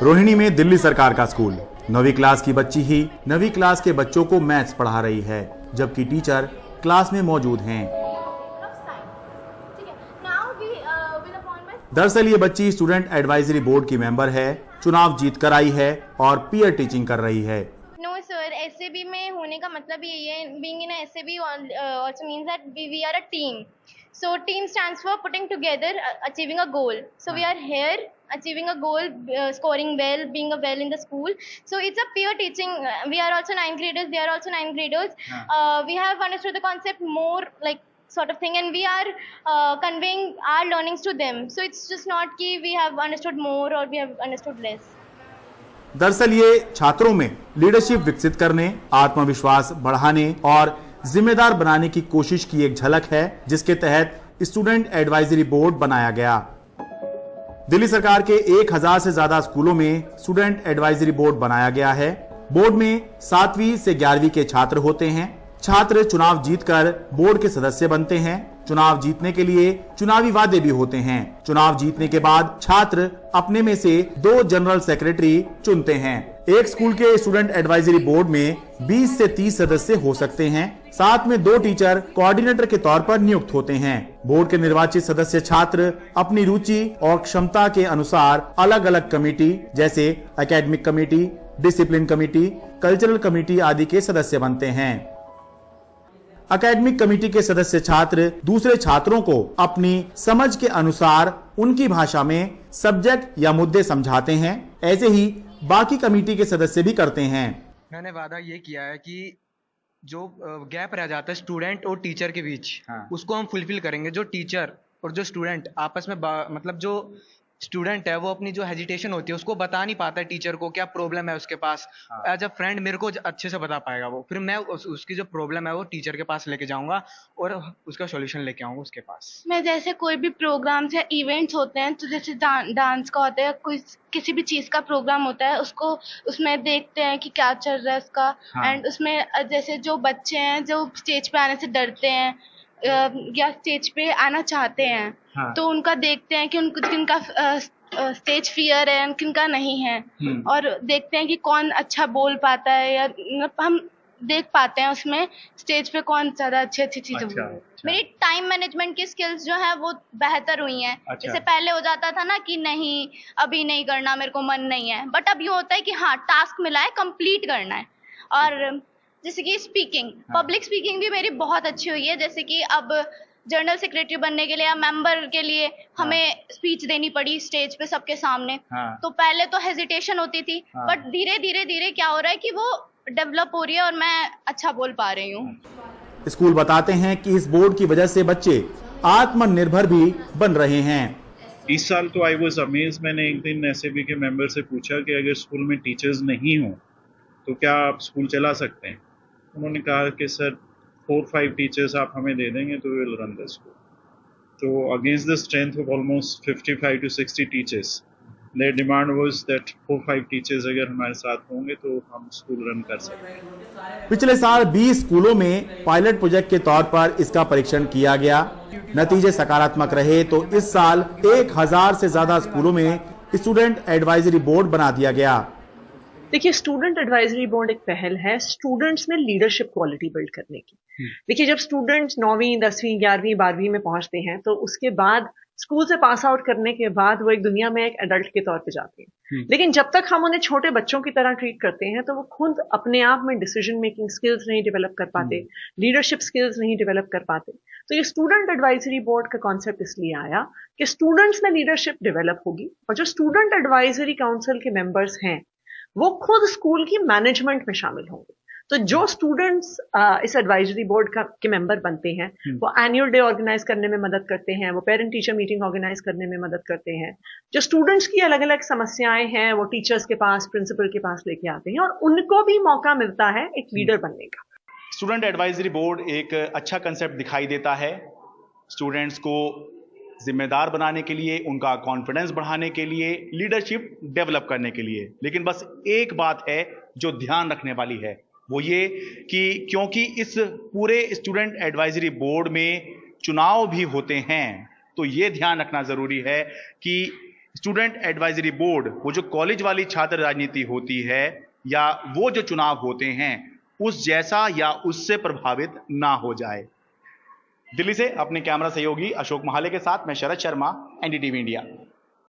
रोहिणी में दिल्ली सरकार का स्कूल, 9वीं क्लास की बच्ची ही 9वीं क्लास के बच्चों को मैथ्स पढ़ा रही है, जबकि टीचर क्लास में मौजूद हैं। दरअसल ये बच्ची स्टूडेंट एडवाइजरी बोर्ड की मेंबर है, चुनाव जीत कर आई है और पीयर टीचिंग कर रही है। नो सर, एसएबी में होने का मतलब यही है, being in SAB also means that we are a team. So team stands for putting together, achieving a goal. So we are here achieving a goal, scoring well, being well in the school. So it's a peer teaching. We are also 9th graders, they are also 9th graders. We have understood the concept more like sort of thing, and we are conveying our learnings to them. So it's just not कि we have understood more or we have understood less. दरअसल ये छात्रों में leadership विकसित करने, आत्मविश्वास बढ़ाने और जिम्मेदार बनाने की कोशिश की एक झलक है, जिसके तहत स्टूडेंट एडवाइजरी बोर्ड बनाया गया। दिल्ली सरकार के 1000 से ज्यादा स्कूलों में स्टूडेंट एडवाइजरी बोर्ड बनाया गया है। बोर्ड में 7वीं से 11वीं के छात्र होते हैं। छात्र चुनाव जीतकर बोर्ड के सदस्य बनते हैं। चुनाव जीतने के लिए चुनावी वादे भी होते हैं। चुनाव जीतने के बाद छात्र अपने में से 2 जनरल सेक्रेटरी चुनते हैं। एक स्कूल के स्टूडेंट एडवाइजरी बोर्ड में 20 से 30 सदस्य हो सकते हैं। साथ में 2 टीचर कोऑर्डिनेटर के तौर पर नियुक्त होते हैं। बोर्ड के निर्वाचित सदस्य छात्र अपनी रुचि और क्षमता के अनुसार अलग अलग कमेटी जैसे academic committee, discipline committee, cultural committee आदि के सदस्य बनते हैं। एकेडमिक कमेटी के सदस्य छात्र दूसरे छात्रों को अपनी समझ के अनुसार उनकी भाषा में सब्जेक्ट या मुद्दे समझाते हैं। ऐसे ही बाकी कमेटी के सदस्य भी करते हैं। मैंने वादा ये किया है कि जो गैप रह जाता है स्टूडेंट और टीचर के बीच, उसको हम फुलफिल करेंगे। जो टीचर और जो स्टूडेंट आपस में मतलब जो स्टूडेंट है वो अपनी जो हेजिटेशन होती है उसको बता नहीं पाता है टीचर को, क्या प्रॉब्लम है उसके पास। एज अ फ्रेंड मेरे को अच्छे से बता पाएगा वो, फिर मैं उसकी जो प्रॉब्लम है वो टीचर के पास लेके जाऊंगा और उसका सॉल्यूशन लेके आऊंगा उसके पास। मैं जैसे कोई भी प्रोग्राम्स या इवेंट्स होते हैं, तो जैसे डांस का होता है, कोई किसी भी चीज का प्रोग्राम होता है, उसको उसमें देखते हैं कि क्या चल रहा है उसका। एंड उसमें जैसे जो बच्चे हैं जो स्टेज पे आने से डरते हैं या स्टेज पे आना चाहते हैं, तो उनका देखते हैं कि उनको किनका स्टेज फियर है, किनका नहीं है, और देखते हैं कि कौन अच्छा बोल पाता है, या हम देख पाते हैं उसमें स्टेज पे कौन ज्यादा अच्छी चीजें बोल रहा है। मेरी टाइम मैनेजमेंट की स्किल्स जो है वो बेहतर हुई हैं। जैसे पहले हो जाता था ना कि नहीं अभी नहीं करना, मेरे को मन नहीं है, बट अब ये होता है कि हाँ टास्क मिला है, कंप्लीट करना है। और जैसे कि स्पीकिंग, पब्लिक स्पीकिंग भी मेरी बहुत अच्छी हुई है। जैसे कि अब जनरल सेक्रेटरी बनने के लिए या मेंबर के लिए हमें स्पीच देनी पड़ी स्टेज पे सबके सामने। तो पहले तो हेजिटेशन होती थी, बट धीरे धीरे क्या हो रहा है कि वो डेवलप हो रही है और मैं अच्छा बोल पा रही हूँ। स्कूल बताते हैं कि इस बोर्ड की वजह से बच्चे आत्मनिर्भर भी बन रहे हैं। इस साल तो आई वाज अमेज। मैंने एक दिन एसएबी के मेंबर से पूछा कि अगर स्कूल में टीचर्स नहीं हो तो क्या आप स्कूल चला सकते हैं। उन्होंने कहा कि सर 4-5 टीचर्स आप हमें दे देंगे तो विल रन द स्कूल। तो against the strength of almost 55 to 60 teachers, their demand was that 4-5 teachers अगर हमारे साथ होंगे तो हम स्कूल रन कर सकते हैं। पिछले साल 20 स्कूलों में पायलट प्रोजेक्ट के तौर पर इसका परीक्षण किया गया। नतीजे सकारात्मक रहे तो इस साल 1000 से ज्यादा स्कूलों में स्टूडेंट एडवाइजरी बोर्ड बना दिया गया। देखिए, स्टूडेंट एडवाइजरी बोर्ड एक पहल है स्टूडेंट्स में लीडरशिप क्वालिटी बिल्ड करने की। देखिए, जब स्टूडेंट्स 9वीं, 10वीं, 11वीं, 12वीं में पहुंचते हैं तो उसके बाद स्कूल से पास आउट करने के बाद वो एक दुनिया में एक एडल्ट के तौर पे जाते हैं। लेकिन जब तक हम उन्हें छोटे बच्चों की तरह ट्रीट करते हैं तो वो खुद अपने आप में डिसीजन मेकिंग स्किल्स नहीं डेवलप कर पाते, लीडरशिप स्किल्स नहीं डेवलप कर पाते। तो ये स्टूडेंट एडवाइजरी बोर्ड का कॉन्सेप्ट इसलिए आया कि स्टूडेंट्स में लीडरशिप डेवलप होगी और जो स्टूडेंट एडवाइजरी काउंसिल के मेंबर्स हैं वो खुद स्कूल की मैनेजमेंट में शामिल होंगे। तो जो स्टूडेंट्स इस एडवाइजरी बोर्ड के मेंबर बनते हैं वो एनुअल डे ऑर्गेनाइज करने में मदद करते हैं, वो पेरेंट टीचर मीटिंग ऑर्गेनाइज करने में मदद करते हैं। जो स्टूडेंट्स की अलग अलग समस्याएं हैं वो टीचर्स के पास, प्रिंसिपल के पास लेके आते हैं और उनको भी मौका मिलता है एक लीडर बनने का। स्टूडेंट एडवाइजरी बोर्ड एक अच्छा कंसेप्ट दिखाई देता है स्टूडेंट्स को जिम्मेदार बनाने के लिए, उनका कॉन्फिडेंस बढ़ाने के लिए, लीडरशिप डेवलप करने के लिए। लेकिन बस एक बात है जो ध्यान रखने वाली है, वो ये कि क्योंकि इस पूरे स्टूडेंट एडवाइजरी बोर्ड में चुनाव भी होते हैं, तो ये ध्यान रखना जरूरी है कि स्टूडेंट एडवाइजरी बोर्ड वो जो कॉलेज वाली छात्र राजनीति होती है या वो जो चुनाव होते हैं उस जैसा या उससे प्रभावित ना हो जाए। दिल्ली से अपने कैमरा सहयोगी अशोक महाले के साथ मैं शरद शर्मा, एनडीटीवी इंडिया।